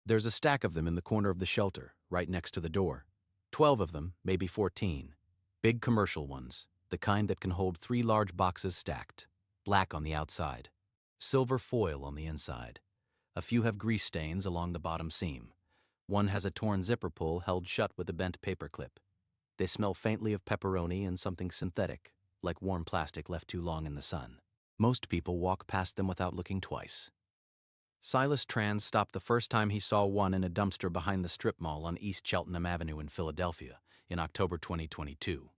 There's a stack of them in the corner of the shelter, right next to the door. 12 of them, maybe 14. Big commercial ones, the kind that can hold 3 large boxes stacked. Black on the outside. Silver foil on the inside. A few have grease stains along the bottom seam. One has a torn zipper pull held shut with a bent paper clip. They smell faintly of pepperoni and something synthetic, like warm plastic left too long in the sun. Most people walk past them without looking twice. Silas Tran stopped the first time he saw one in a dumpster behind the strip mall on East Cheltenham Avenue in Philadelphia in October 2022.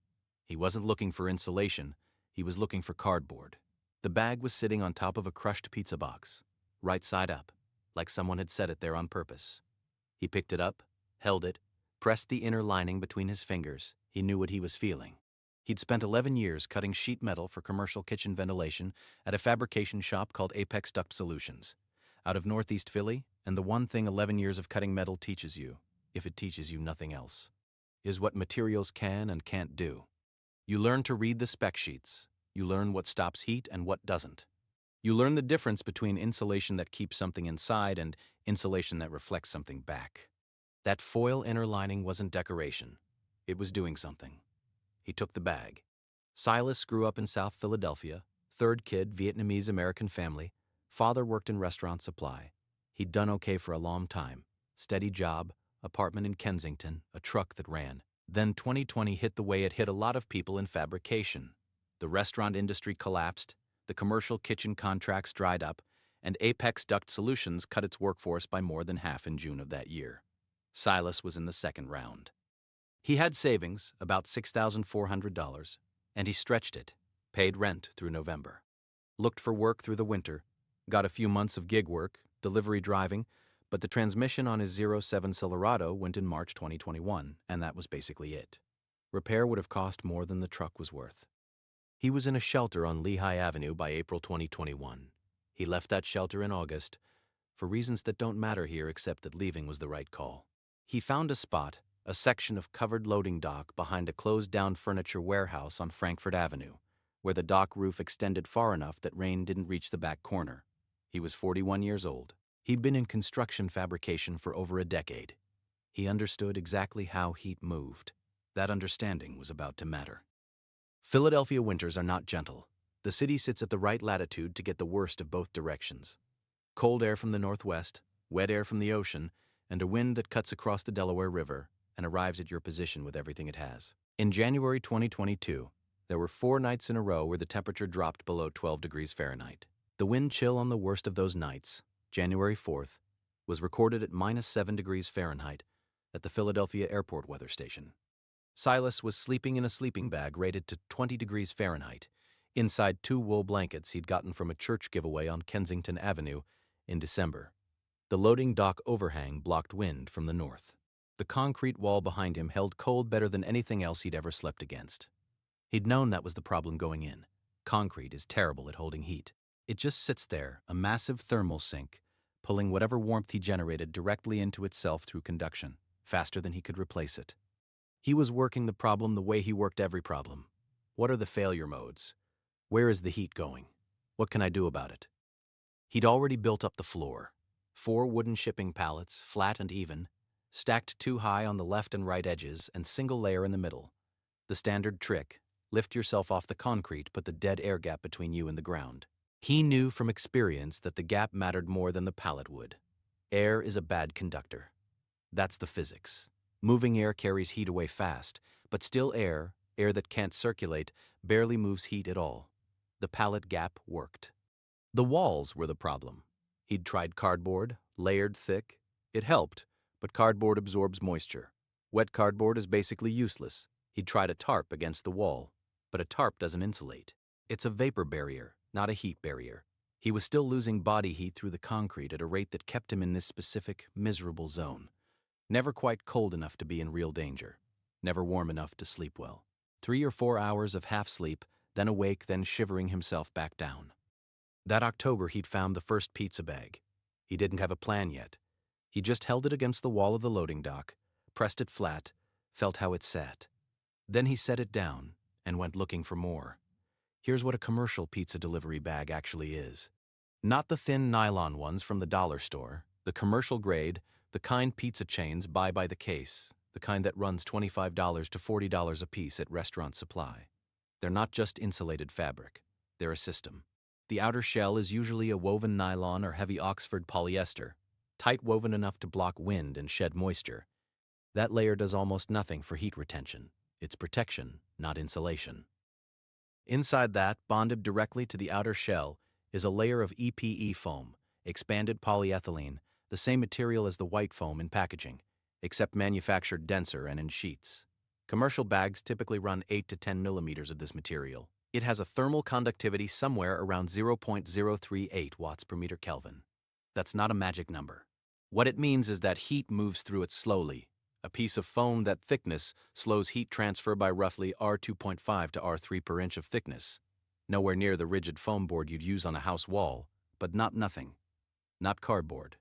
He wasn't looking for insulation, he was looking for cardboard. The bag was sitting on top of a crushed pizza box, right side up, like someone had set it there on purpose. He picked it up, held it, pressed the inner lining between his fingers. He knew what he was feeling. He'd spent 11 years cutting sheet metal for commercial kitchen ventilation at a fabrication shop called Apex Duct Solutions, out of Northeast Philly, and the one thing 11 years of cutting metal teaches you, if it teaches you nothing else, is what materials can and can't do. You learn to read the spec sheets. You learn what stops heat and what doesn't. You learn the difference between insulation that keeps something inside and insulation that reflects something back. That foil inner lining wasn't decoration. It was doing something. He took the bag. Silas grew up in South Philadelphia, third kid, Vietnamese-American family. Father worked in restaurant supply. He'd done okay for a long time. Steady job, apartment in Kensington, a truck that ran. Then 2020 hit the way it hit a lot of people in fabrication. The restaurant industry collapsed, the commercial kitchen contracts dried up, and Apex Duct Solutions cut its workforce by more than half in June of that year. Silas was in the second round. He had savings, about $6,400, and he stretched it, paid rent through November. Looked for work through the winter, got a few months of gig work, delivery driving, but the transmission on his 07 Silverado went in March 2021, and that was basically it. Repair would have cost more than the truck was worth. He was in a shelter on Lehigh Avenue by April 2021. He left that shelter in August, for reasons that don't matter here except that leaving was the right call. He found a spot, a section of covered loading dock behind a closed-down furniture warehouse on Frankfurt Avenue, where the dock roof extended far enough that rain didn't reach the back corner. He was 41 years old. He'd been in construction fabrication for over a decade. He understood exactly how heat moved. That understanding was about to matter. Philadelphia winters are not gentle. The city sits at the right latitude to get the worst of both directions. Cold air from the northwest, wet air from the ocean, and a wind that cuts across the Delaware River and arrives at your position with everything it has. In January 2022, there were 4 nights in a row where the temperature dropped below 12 degrees Fahrenheit. The wind chill on the worst of those nights, January 4th, was recorded at -7 degrees Fahrenheit at the Philadelphia Airport Weather Station. Silas was sleeping in a sleeping bag rated to 20 degrees Fahrenheit, inside 2 wool blankets he'd gotten from a church giveaway on Kensington Avenue in December. The loading dock overhang blocked wind from the north. The concrete wall behind him held cold better than anything else he'd ever slept against. He'd known that was the problem going in. Concrete is terrible at holding heat. It just sits there, a massive thermal sink, pulling whatever warmth he generated directly into itself through conduction, faster than he could replace it. He was working the problem the way he worked every problem. What are the failure modes? Where is the heat going? What can I do about it? He'd already built up the floor. 4 wooden shipping pallets, flat and even, stacked 2 high on the left and right edges and single layer in the middle. The standard trick, lift yourself off the concrete, put the dead air gap between you and the ground. He knew from experience that the gap mattered more than the pallet would. Air is a bad conductor. That's the physics. Moving air carries heat away fast, but still air that can't circulate, barely moves heat at all. The pallet gap worked. The walls were the problem. He'd tried cardboard, layered thick. It helped, but cardboard absorbs moisture. Wet cardboard is basically useless. He'd tried a tarp against the wall, but a tarp doesn't insulate. It's a vapor barrier, not a heat barrier. He was still losing body heat through the concrete at a rate that kept him in this specific, miserable zone. Never quite cold enough to be in real danger. Never warm enough to sleep well. 3 or 4 hours of half sleep, then awake, then shivering himself back down. That October he'd found the first pizza bag. He didn't have a plan yet. He just held it against the wall of the loading dock, pressed it flat, felt how it sat. Then he set it down and went looking for more. Here's what a commercial pizza delivery bag actually is. Not the thin nylon ones from the dollar store, the commercial grade, The kind pizza chains buy by the case, the kind that runs $25 to $40 a piece at Restaurant Supply. They're not just insulated fabric, they're a system. The outer shell is usually a woven nylon or heavy Oxford polyester, tight woven enough to block wind and shed moisture. That layer does almost nothing for heat retention. It's protection, not insulation. Inside that, bonded directly to the outer shell, is a layer of EPE foam, expanded polyethylene, the same material as the white foam in packaging, except manufactured denser and in sheets. Commercial bags typically run 8 to 10 millimeters of this material. It has a thermal conductivity somewhere around 0.038 watts per meter Kelvin. That's not a magic number. What it means is that heat moves through it slowly. A piece of foam that thickness slows heat transfer by roughly R2.5 to R3 per inch of thickness. Nowhere near the rigid foam board you'd use on a house wall, but not nothing. Not cardboard.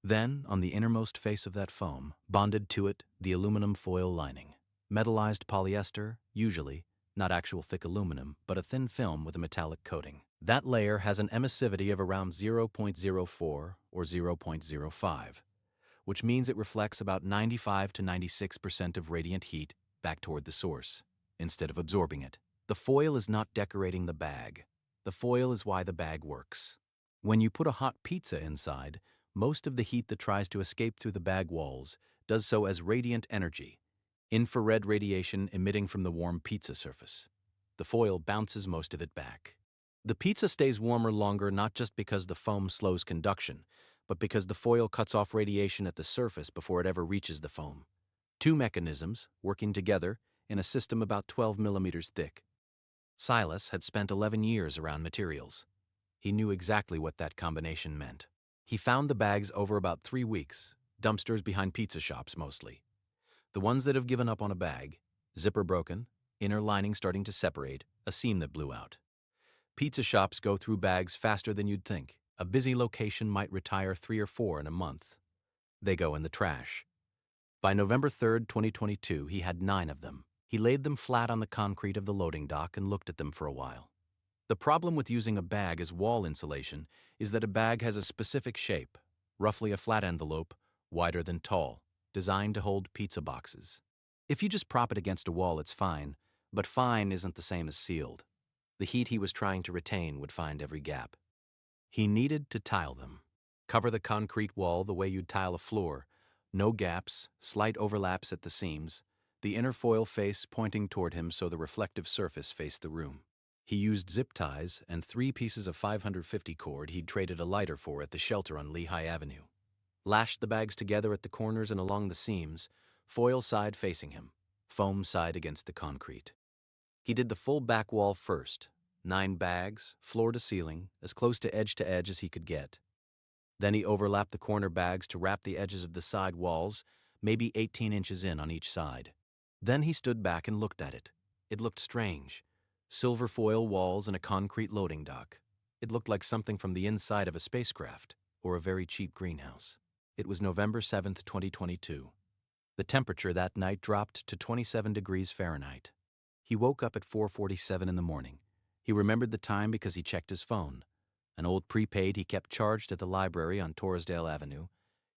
Then, on the innermost face of that foam, bonded to it, the aluminum foil lining. Metallized polyester, usually, not actual thick aluminum, but a thin film with a metallic coating. That layer has an emissivity of around 0.04 or 0.05, which means it reflects about 95 to 96% of radiant heat back toward the source, instead of absorbing it. The foil is not decorating the bag. The foil is why the bag works. When you put a hot pizza inside, most of the heat that tries to escape through the bag walls does so as radiant energy, infrared radiation emitting from the warm pizza surface. The foil bounces most of it back. The pizza stays warmer longer not just because the foam slows conduction, but because the foil cuts off radiation at the surface before it ever reaches the foam. Two mechanisms, working together, in a system about 12 millimeters thick. Silas had spent 11 years around materials. He knew exactly what that combination meant. He found the bags over about 3 weeks, dumpsters behind pizza shops mostly. The ones that have given up on a bag, zipper broken, inner lining starting to separate, a seam that blew out. Pizza shops go through bags faster than you'd think. A busy location might retire 3 or 4 in a month. They go in the trash. By November 3rd, 2022, he had 9 of them. He laid them flat on the concrete of the loading dock and looked at them for a while. The problem with using a bag as wall insulation is that a bag has a specific shape, roughly a flat envelope, wider than tall, designed to hold pizza boxes. If you just prop it against a wall, it's fine, but fine isn't the same as sealed. The heat he was trying to retain would find every gap. He needed to tile them. Cover the concrete wall the way you'd tile a floor. No gaps, slight overlaps at the seams, the inner foil face pointing toward him so the reflective surface faced the room. He used zip ties and 3 pieces of 550 cord he'd traded a lighter for at the shelter on Lehigh Avenue. Lashed the bags together at the corners and along the seams, foil side facing him, foam side against the concrete. He did the full back wall first, 9 bags, floor to ceiling, as close to edge as he could get. Then he overlapped the corner bags to wrap the edges of the side walls, maybe 18 inches in on each side. Then he stood back and looked at it. It looked strange. Silver foil walls and a concrete loading dock. It looked like something from the inside of a spacecraft or a very cheap greenhouse. It was November 7th, 2022. The temperature that night dropped to 27 degrees Fahrenheit. He woke up at 4:47 in the morning. He remembered the time because he checked his phone. An old prepaid he kept charged at the library on Torresdale Avenue,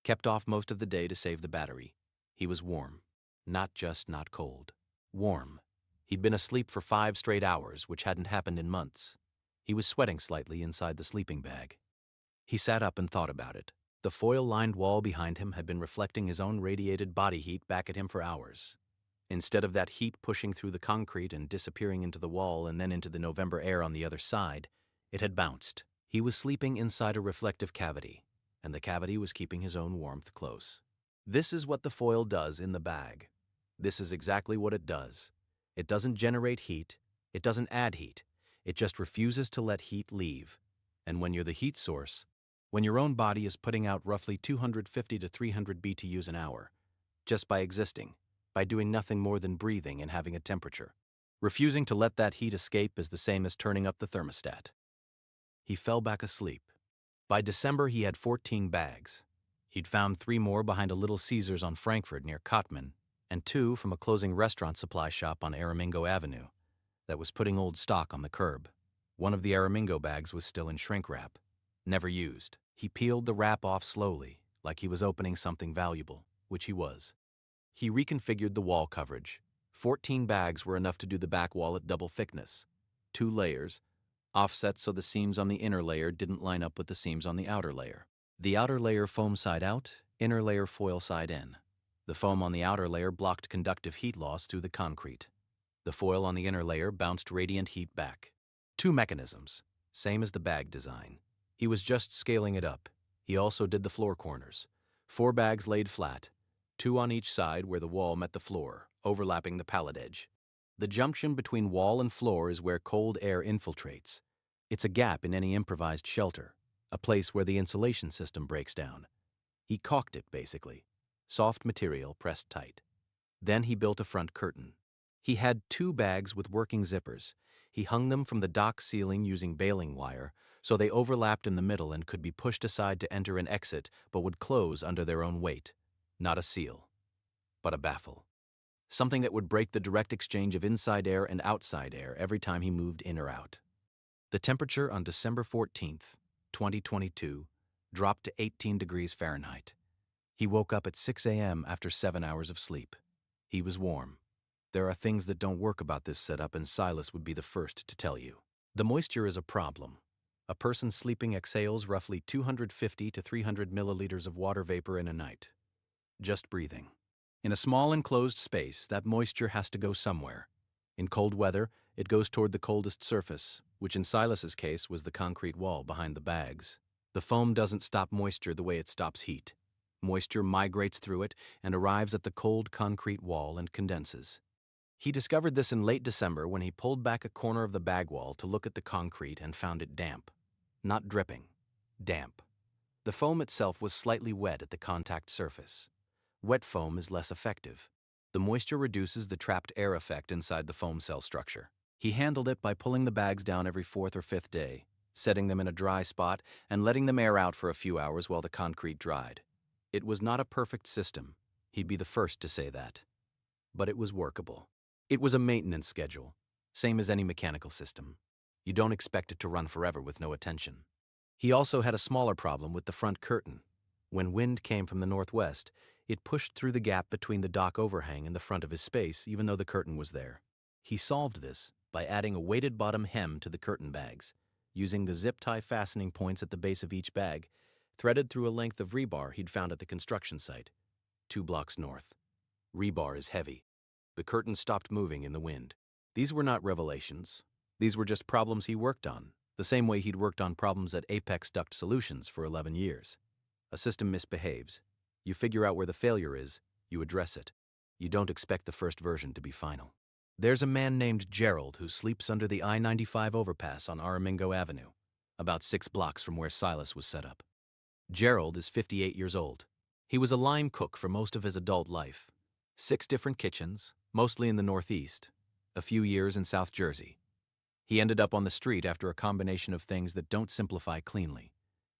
kept off most of the day to save the battery. He was warm. Not just not cold. Warm. He'd been asleep for 5 straight hours, which hadn't happened in months. He was sweating slightly inside the sleeping bag. He sat up and thought about it. The foil-lined wall behind him had been reflecting his own radiated body heat back at him for hours. Instead of that heat pushing through the concrete and disappearing into the wall and then into the November air on the other side, it had bounced. He was sleeping inside a reflective cavity, and the cavity was keeping his own warmth close. This is what the foil does in the bag. This is exactly what it does. It doesn't generate heat. It doesn't add heat. It just refuses to let heat leave. And when you're the heat source, when your own body is putting out roughly 250 to 300 BTUs an hour, just by existing, by doing nothing more than breathing and having a temperature, refusing to let that heat escape is the same as turning up the thermostat. He fell back asleep. By December, he had 14 bags. He'd found 3 more behind a Little Caesars on Frankfurt near Cottman, and 2 from a closing restaurant supply shop on Aramingo Avenue that was putting old stock on the curb. One of the Aramingo bags was still in shrink wrap, never used. He peeled the wrap off slowly, like he was opening something valuable, which he was. He reconfigured the wall coverage. 14 bags were enough to do the back wall at double thickness. 2 layers, offset so the seams on the inner layer didn't line up with the seams on the outer layer. The outer layer foam side out, inner layer foil side in. The foam on the outer layer blocked conductive heat loss through the concrete. The foil on the inner layer bounced radiant heat back. 2 mechanisms, same as the bag design. He was just scaling it up. He also did the floor corners. 4 bags laid flat, 2 on each side where the wall met the floor, overlapping the pallet edge. The junction between wall and floor is where cold air infiltrates. It's a gap in any improvised shelter, a place where the insulation system breaks down. He caulked it, basically. Soft material pressed tight. Then he built a front curtain. He had 2 bags with working zippers. He hung them from the dock ceiling using baling wire, so they overlapped in the middle and could be pushed aside to enter and exit, but would close under their own weight. Not a seal, but a baffle. Something that would break the direct exchange of inside air and outside air every time he moved in or out. The temperature on December 14th, 2022, dropped to 18 degrees Fahrenheit. He woke up at 6 a.m. after 7 hours of sleep. He was warm. There are things that don't work about this setup, and Silas would be the first to tell you. The moisture is a problem. A person sleeping exhales roughly 250 to 300 milliliters of water vapor in a night. Just breathing. In a small enclosed space, that moisture has to go somewhere. In cold weather, it goes toward the coldest surface, which in Silas's case was the concrete wall behind the bags. The foam doesn't stop moisture the way it stops heat. Moisture migrates through it and arrives at the cold concrete wall and condenses. He discovered this in late December when he pulled back a corner of the bag wall to look at the concrete and found it damp. Not dripping. Damp. The foam itself was slightly wet at the contact surface. Wet foam is less effective. The moisture reduces the trapped air effect inside the foam cell structure. He handled it by pulling the bags down every 4th or 5th day, setting them in a dry spot, and letting them air out for a few hours while the concrete dried. It was not a perfect system. He'd be the first to say that. But it was workable. It was a maintenance schedule, same as any mechanical system. You don't expect it to run forever with no attention. He also had a smaller problem with the front curtain. When wind came from the northwest, it pushed through the gap between the dock overhang and the front of his space, even though the curtain was there. He solved this by adding a weighted bottom hem to the curtain bags, using the zip tie fastening points at the base of each bag, threaded through a length of rebar he'd found at the construction site, 2 blocks north. Rebar is heavy. The curtain stopped moving in the wind. These were not revelations. These were just problems he worked on, the same way he'd worked on problems at Apex Duct Solutions for 11 years. A system misbehaves. You figure out where the failure is, you address it. You don't expect the first version to be final. There's a man named Gerald who sleeps under the I-95 overpass on Aramingo Avenue, about 6 blocks from where Silas was set up. Gerald is 58 years old. He was a line cook for most of his adult life. 6 different kitchens, mostly in the Northeast, a few years in South Jersey. He ended up on the street after a combination of things that don't simplify cleanly,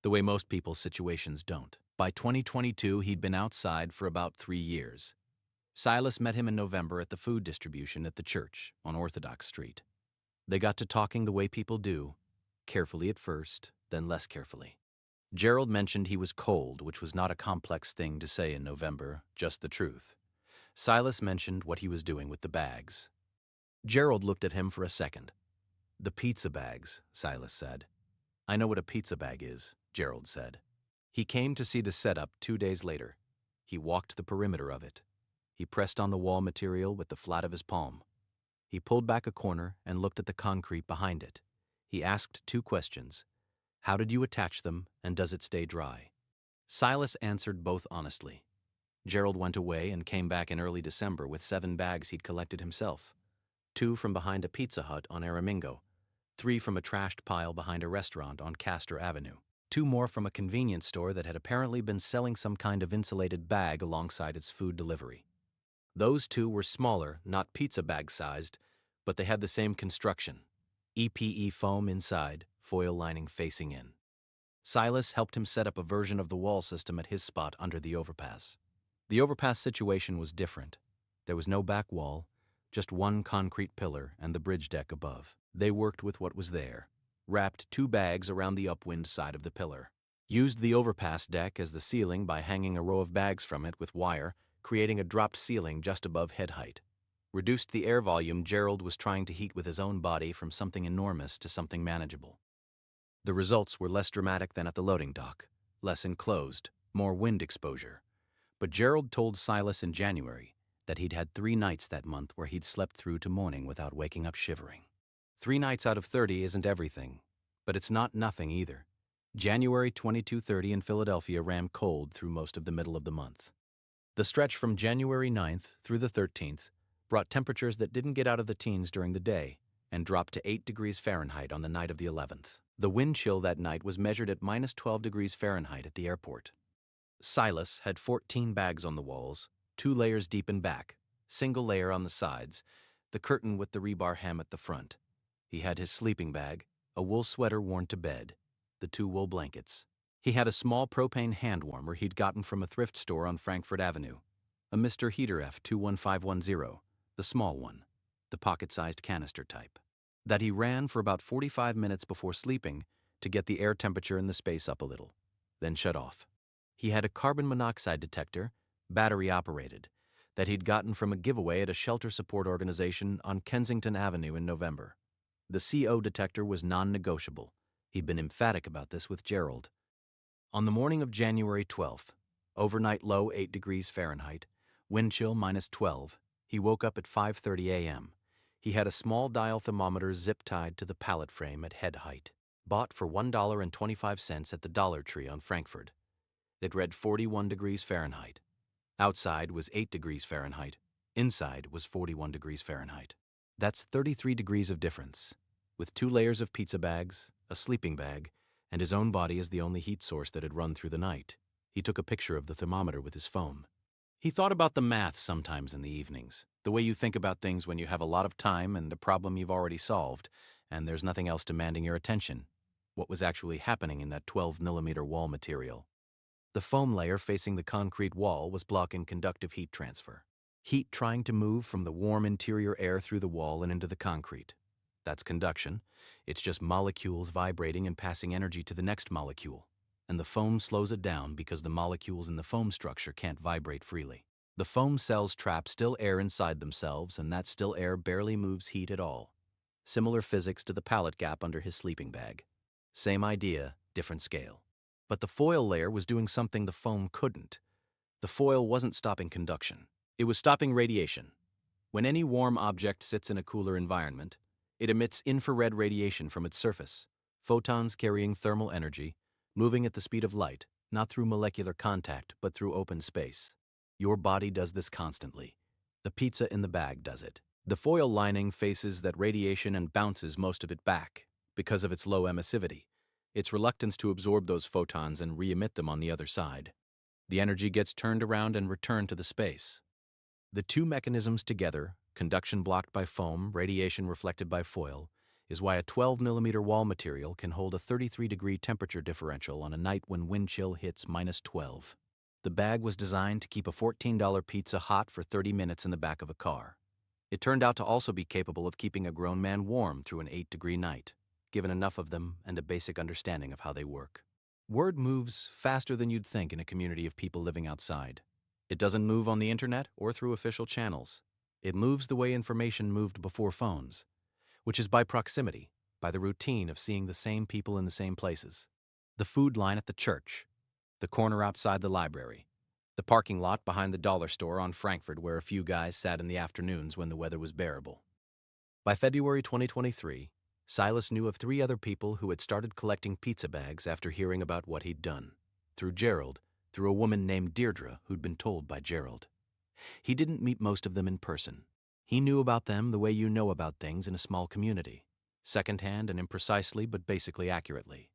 the way most people's situations don't. By 2022, he'd been outside for about 3 years. Silas met him in November at the food distribution at the church on Orthodox Street. They got to talking the way people do, carefully at first, then less carefully. Gerald mentioned he was cold, which was not a complex thing to say in November, just the truth. Silas mentioned what he was doing with the bags. Gerald looked at him for a second. "The pizza bags," Silas said. "I know what a pizza bag is," Gerald said. He came to see the setup 2 days later. He walked the perimeter of it. He pressed on the wall material with the flat of his palm. He pulled back a corner and looked at the concrete behind it. He asked 2 questions. How did you attach them, and does it stay dry? Silas answered both honestly. Gerald went away and came back in early December with 7 bags he'd collected himself. 2 from behind a Pizza Hut on Aramingo, 3 from a trashed pile behind a restaurant on Castor Avenue, 2 more from a convenience store that had apparently been selling some kind of insulated bag alongside its food delivery. Those 2 were smaller, not pizza bag-sized, but they had the same construction. EPE foam inside, foil lining facing in. Silas helped him set up a version of the wall system at his spot under the overpass. The overpass situation was different. There was no back wall, just 1 concrete pillar and the bridge deck above. They worked with what was there, wrapped 2 bags around the upwind side of the pillar. Used the overpass deck as the ceiling by hanging a row of bags from it with wire, creating a dropped ceiling just above head height. Reduced the air volume Gerald was trying to heat with his own body from something enormous to something manageable. The results were less dramatic than at the loading dock, less enclosed, more wind exposure. But Gerald told Silas in January that he'd had 3 nights that month where he'd slept through to morning without waking up shivering. 3 nights out of 30 isn't everything, but it's not nothing either. January 22-30 in Philadelphia ran cold through most of the middle of the month. The stretch from January 9th through the 13th brought temperatures that didn't get out of the teens during the day and dropped to 8 degrees Fahrenheit on the night of the 11th. The wind chill that night was measured at minus 12 degrees Fahrenheit at the airport. Silas had 14 bags on the walls, 2 layers deep in back, single layer on the sides, the curtain with the rebar hem at the front. He had his sleeping bag, a wool sweater worn to bed, the 2 wool blankets. He had a small propane hand warmer he'd gotten from a thrift store on Frankfurt Avenue, a Mr. Heater F21510, the small one, the pocket-sized canister type, that he ran for about 45 minutes before sleeping to get the air temperature in the space up a little, then shut off. He had a carbon monoxide detector, battery-operated, that he'd gotten from a giveaway at a shelter support organization on Kensington Avenue in November. The CO detector was non-negotiable. He'd been emphatic about this with Gerald. On the morning of January 12th, overnight low 8 degrees Fahrenheit, wind chill minus 12, he woke up at 5:30 a.m. He had a small dial thermometer zip-tied to the pallet frame at head height, bought for $1.25 at the Dollar Tree on Frankfurt. It read 41 degrees Fahrenheit. Outside was 8 degrees Fahrenheit. Inside was 41 degrees Fahrenheit. That's 33 degrees of difference. With 2 layers of pizza bags, a sleeping bag, and his own body as the only heat source that had run through the night, he took a picture of the thermometer with his phone. He thought about the math sometimes in the evenings, the way you think about things when you have a lot of time and a problem you've already solved, and there's nothing else demanding your attention. What was actually happening in that 12-millimeter wall material? The foam layer facing the concrete wall was blocking conductive heat transfer. Heat trying to move from the warm interior air through the wall and into the concrete. That's conduction. It's just molecules vibrating and passing energy to the next molecule. And the foam slows it down because the molecules in the foam structure can't vibrate freely. The foam cells trap still air inside themselves, and that still air barely moves heat at all. Similar physics to the pallet gap under his sleeping bag. Same idea, different scale. But the foil layer was doing something the foam couldn't. The foil wasn't stopping conduction. It was stopping radiation. When any warm object sits in a cooler environment, it emits infrared radiation from its surface, photons carrying thermal energy, moving at the speed of light, not through molecular contact, but through open space. Your body does this constantly. The pizza in the bag does it. The foil lining faces that radiation and bounces most of it back because of its low emissivity, its reluctance to absorb those photons and re-emit them on the other side. The energy gets turned around and returned to the space. The 2 mechanisms together, conduction blocked by foam, radiation reflected by foil, is why a 12-millimeter wall material can hold a 33-degree temperature differential on a night when wind chill hits minus 12. The bag was designed to keep a $14 pizza hot for 30 minutes in the back of a car. It turned out to also be capable of keeping a grown man warm through an 8-degree night, given enough of them and a basic understanding of how they work. Word moves faster than you'd think in a community of people living outside. It doesn't move on the internet or through official channels. It moves the way information moved before phones, which is by proximity, by the routine of seeing the same people in the same places. The food line at the church, the corner outside the library, the parking lot behind the dollar store on Frankfurt where a few guys sat in the afternoons when the weather was bearable. By February 2023, Silas knew of 3 other people who had started collecting pizza bags after hearing about what he'd done, through Gerald, through a woman named Deirdre who'd been told by Gerald. He didn't meet most of them in person. He knew about them the way you know about things in a small community, secondhand and imprecisely but basically accurately.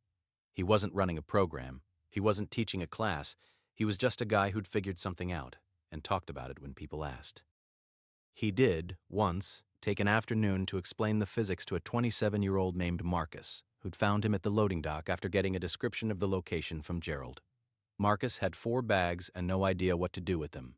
He wasn't running a program. He wasn't teaching a class. He was just a guy who'd figured something out and talked about it when people asked. He did, once, take an afternoon to explain the physics to a 27-year-old named Marcus, who'd found him at the loading dock after getting a description of the location from Gerald. Marcus had 4 bags and no idea what to do with them.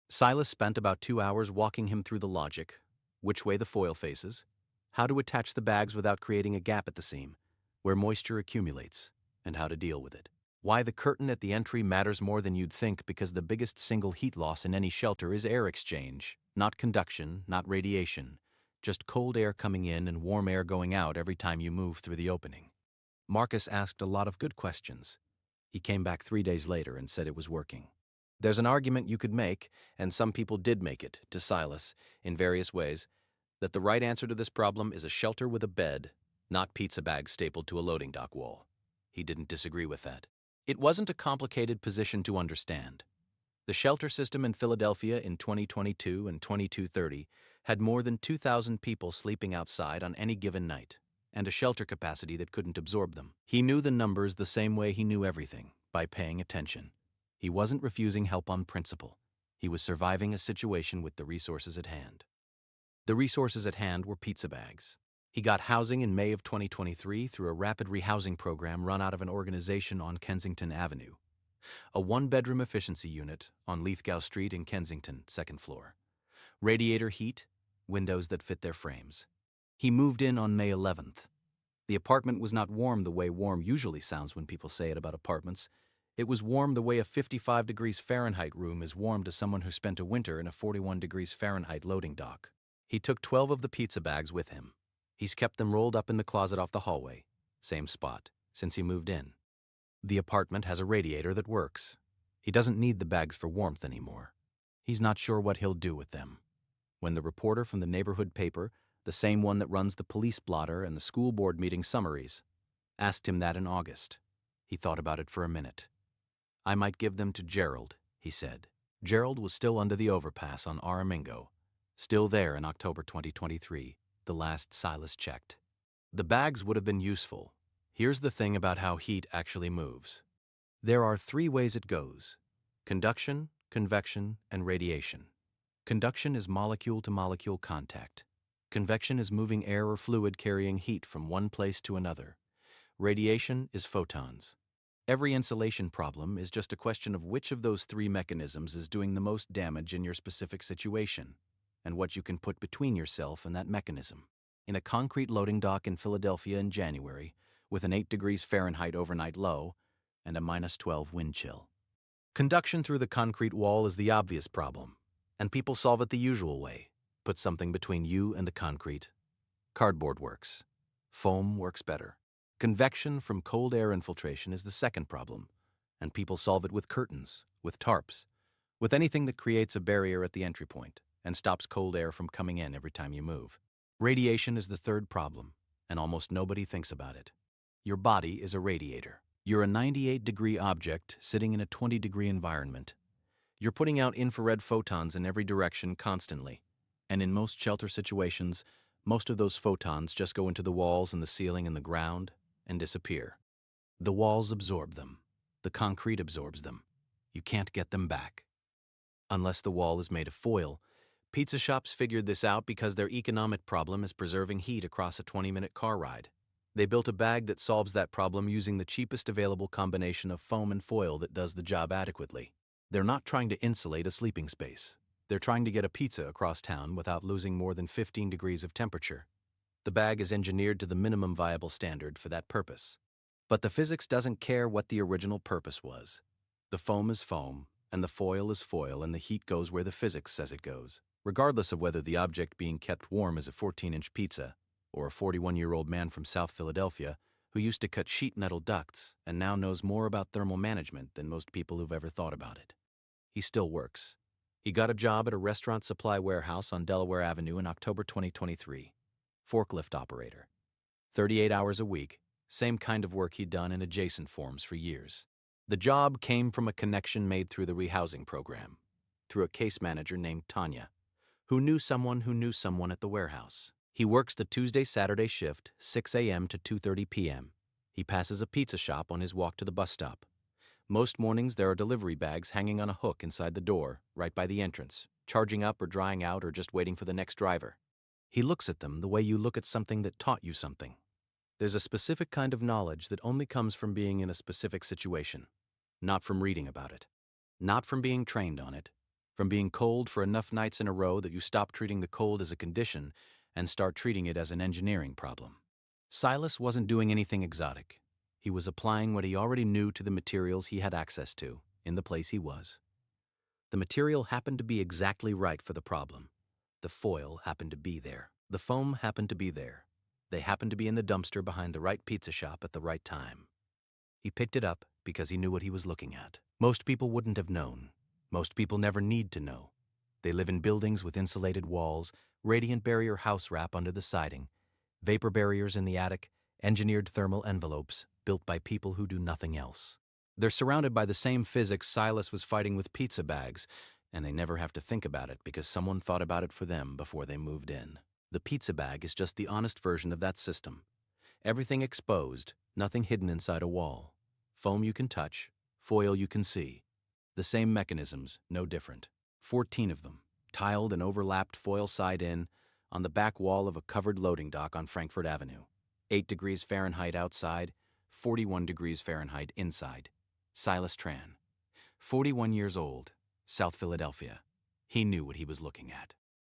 Silas spent about 2 hours walking him through the logic, which way the foil faces, how to attach the bags without creating a gap at the seam, where moisture accumulates, and how to deal with it. Why the curtain at the entry matters more than you'd think, because the biggest single heat loss in any shelter is air exchange, not conduction, not radiation, just cold air coming in and warm air going out every time you move through the opening. Marcus asked a lot of good questions. He came back 3 days later and said it was working. There's an argument you could make, and some people did make it, to Silas, in various ways, that the right answer to this problem is a shelter with a bed, not pizza bags stapled to a loading dock wall. He didn't disagree with that. It wasn't a complicated position to understand. The shelter system in Philadelphia in 2022 and 2230 had more than 2,000 people sleeping outside on any given night, and a shelter capacity that couldn't absorb them. He knew the numbers the same way he knew everything, by paying attention. He wasn't refusing help on principle. He was surviving a situation with the resources at hand. The resources at hand were pizza bags. He got housing in May of 2023 through a rapid rehousing program run out of an organization on Kensington Avenue, a one-bedroom efficiency unit on Lithgow Street in Kensington, second floor. Radiator heat, windows that fit their frames. He moved in on May 11th. The apartment was not warm the way warm usually sounds when people say it about apartments. It was warm the way a 55 degrees Fahrenheit room is warm to someone who spent a winter in a 41 degrees Fahrenheit loading dock. He took 12 of the pizza bags with him. He's kept them rolled up in the closet off the hallway, same spot, since he moved in. The apartment has a radiator that works. He doesn't need the bags for warmth anymore. He's not sure what he'll do with them. When the reporter from the neighborhood paper, the same one that runs the police blotter and the school board meeting summaries, asked him that in August, he thought about it for a minute. "I might give them to Gerald," he said. Gerald was still under the overpass on Aramingo, still there in October 2023, the last Silas checked. The bags would have been useful. Here's the thing about how heat actually moves. There are 3 ways it goes: conduction, convection, and radiation. Conduction is molecule-to-molecule contact. Convection is moving air or fluid carrying heat from one place to another. Radiation is photons. Every insulation problem is just a question of which of those 3 mechanisms is doing the most damage in your specific situation, and what you can put between yourself and that mechanism. In a concrete loading dock in Philadelphia in January, with an 8 degrees Fahrenheit overnight low and a -12 wind chill. Conduction through the concrete wall is the obvious problem, and people solve it the usual way: put something between you and the concrete. Cardboard works. Foam works better. Convection from cold air infiltration is the second problem, and people solve it with curtains, with tarps, with anything that creates a barrier at the entry point and stops cold air from coming in every time you move. Radiation is the third problem, and almost nobody thinks about it. Your body is a radiator. You're a 98-degree object sitting in a 20-degree environment. You're putting out infrared photons in every direction constantly, and in most shelter situations, most of those photons just go into the walls and the ceiling and the ground and disappear. The walls absorb them. The concrete absorbs them. You can't get them back. Unless the wall is made of foil. Pizza shops figured this out because their economic problem is preserving heat across a 20-minute car ride. They built a bag that solves that problem using the cheapest available combination of foam and foil that does the job adequately. They're not trying to insulate a sleeping space. They're trying to get a pizza across town without losing more than 15 degrees of temperature. The bag is engineered to the minimum viable standard for that purpose. But the physics doesn't care what the original purpose was. The foam is foam, and the foil is foil, and the heat goes where the physics says it goes, regardless of whether the object being kept warm is a 14-inch pizza or a 41-year-old man from South Philadelphia who used to cut sheet metal ducts and now knows more about thermal management than most people who've ever thought about it. He still works. He got a job at a restaurant supply warehouse on Delaware Avenue in October 2023. Forklift operator. 38 hours a week, same kind of work he'd done in adjacent forms for years. The job came from a connection made through the rehousing program, through a case manager named Tanya, who knew someone at the warehouse. He works the Tuesday-Saturday shift, 6 a.m. to 2:30 p.m. He passes a pizza shop on his walk to the bus stop. Most mornings there are delivery bags hanging on a hook inside the door, right by the entrance, charging up or drying out or just waiting for the next driver. He looks at them the way you look at something that taught you something. There's a specific kind of knowledge that only comes from being in a specific situation, not from reading about it, not from being trained on it, from being cold for enough nights in a row that you stop treating the cold as a condition and start treating it as an engineering problem. Silas wasn't doing anything exotic. He was applying what he already knew to the materials he had access to, in the place he was. The material happened to be exactly right for the problem. The foil happened to be there. The foam happened to be there. They happened to be in the dumpster behind the right pizza shop at the right time. He picked it up because he knew what he was looking at. Most people wouldn't have known. Most people never need to know. They live in buildings with insulated walls, radiant barrier house wrap under the siding, vapor barriers in the attic, engineered thermal envelopes built by people who do nothing else. They're surrounded by the same physics Silas was fighting with pizza bags, and they never have to think about it because someone thought about it for them before they moved in. The pizza bag is just the honest version of that system. Everything exposed, nothing hidden inside a wall. Foam you can touch, foil you can see. The same mechanisms, no different. 14 of them, tiled and overlapped foil side in, on the back wall of a covered loading dock on Frankfurt Avenue. 8 degrees Fahrenheit outside, 41 degrees Fahrenheit inside. Silas Tran, 41 years old, South Philadelphia. He knew what he was looking at.